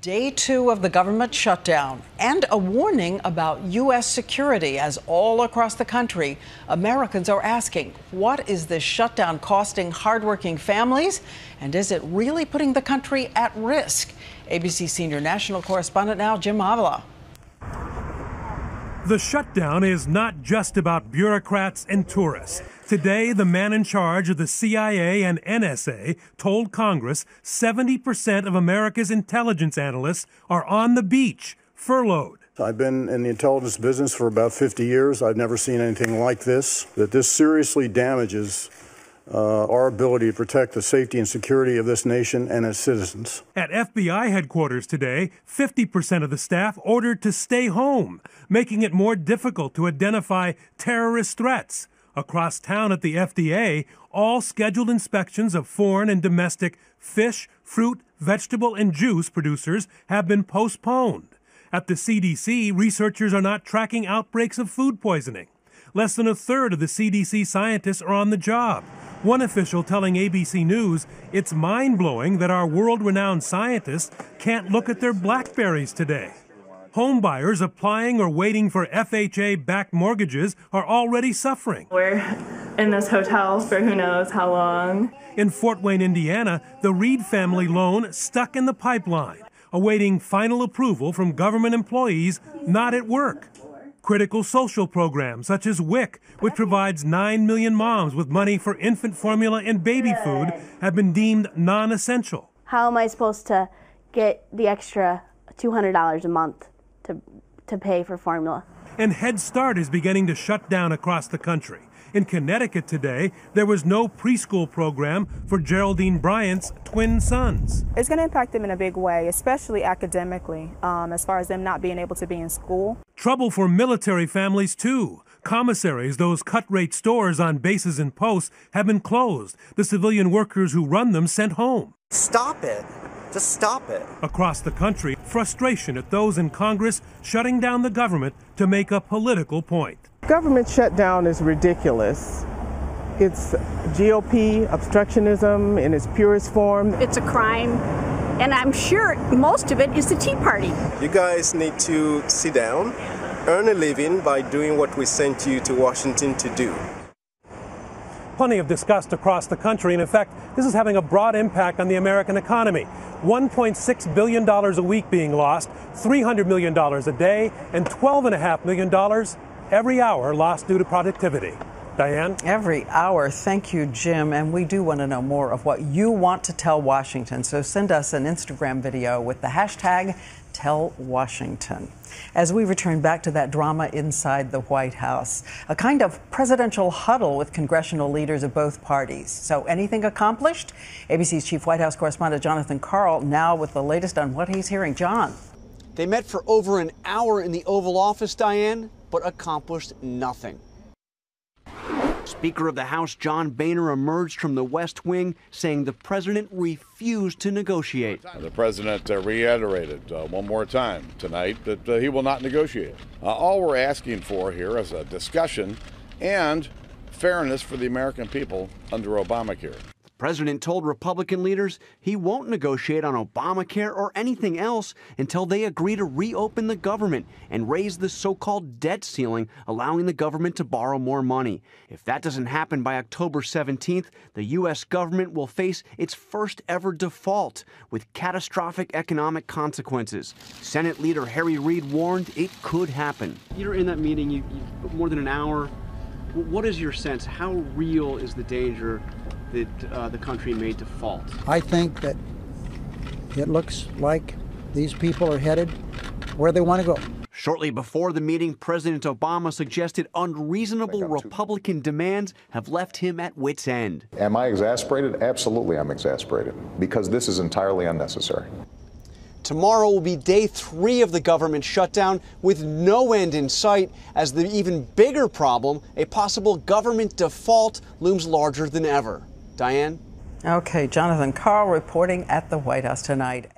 Day 2 of the government shutdown and a warning about U.S. security as all across the country, Americans are asking, what is this shutdown costing hardworking families? And is it really putting the country at risk? ABC senior national correspondent now, Jim Avila. The shutdown is not just about bureaucrats and tourists. Today, the man in charge of the CIA and NSA told Congress 70% of America's intelligence analysts are on the beach, furloughed. I've been in the intelligence business for about 50 years. I've never seen anything like this, that this seriously damages our ability to protect the safety and security of this nation and its citizens. At FBI headquarters today, 50% of the staff ordered to stay home, making it more difficult to identify terrorist threats. Across town at the FDA, all scheduled inspections of foreign and domestic fish, fruit, vegetable, and juice producers have been postponed. At the CDC, researchers are not tracking outbreaks of food poisoning. Less than a third of the CDC scientists are on the job. One official telling ABC News it's mind-blowing that our world-renowned scientists can't look at their BlackBerries today. Home buyers applying or waiting for FHA-backed mortgages are already suffering. We're in this hotel for who knows how long. In Fort Wayne, Indiana, the Reed family loan stuck in the pipeline, awaiting final approval from government employees not at work. Critical social programs such as WIC, which provides 9 million moms with money for infant formula and baby food, have been deemed non-essential. How am I supposed to get the extra $200 a month to pay for formula? And Head Start is beginning to shut down across the country. In Connecticut today, there was no preschool program for Geraldine Bryant's twin sons. It's going to impact them in a big way, especially academically, as far as them not being able to be in school. Trouble for military families, too. Commissaries, those cut-rate stores on bases and posts, have been closed. The civilian workers who run them sent home. Stop it. Just stop it. Across the country, frustration at those in Congress shutting down the government to make a political point. Government shutdown is ridiculous. It's GOP obstructionism in its purest form. It's a crime, and I'm sure most of it is the Tea Party. You guys need to sit down, earn a living by doing what we sent you to Washington to do. Plenty of disgust across the country, and in fact, this is having a broad impact on the American economy. $1.6 billion a week being lost, $300 million a day, and $12.5 million every hour lost due to productivity. Diane? Every hour. Thank you, Jim. And we do want to know more of what you want to tell Washington. So send us an Instagram video with the hashtag #TellWashington. As we return back to that drama inside the White House, a kind of presidential huddle with congressional leaders of both parties. So anything accomplished? ABC's chief White House correspondent Jonathan Karl now with the latest on what he's hearing. John. They met for over an hour in the Oval Office, Diane, but accomplished nothing. Speaker of the House John Boehner emerged from the West Wing saying the president refused to negotiate. The president reiterated one more time tonight that he will not negotiate. All we're asking for here is a discussion and fairness for the American people under Obamacare. The president told Republican leaders he won't negotiate on Obamacare or anything else until they agree to reopen the government and raise the so-called debt ceiling, allowing the government to borrow more money. If that doesn't happen by October 17th, the U.S. government will face its first ever default with catastrophic economic consequences. Senate Leader Harry Reid warned it could happen. You're in that meeting, you more than an hour. What is your sense? How real is the danger that the country may default? I think that it looks like these people are headed where they want to go. Shortly before the meeting, President Obama suggested unreasonable Republican demands have left him at wit's end. Am I exasperated? Absolutely, I'm exasperated because this is entirely unnecessary. Tomorrow will be day 3 of the government shutdown with no end in sight as the even bigger problem, a possible government default, looms larger than ever. Diane? Okay, Jonathan Karl reporting at the White House tonight.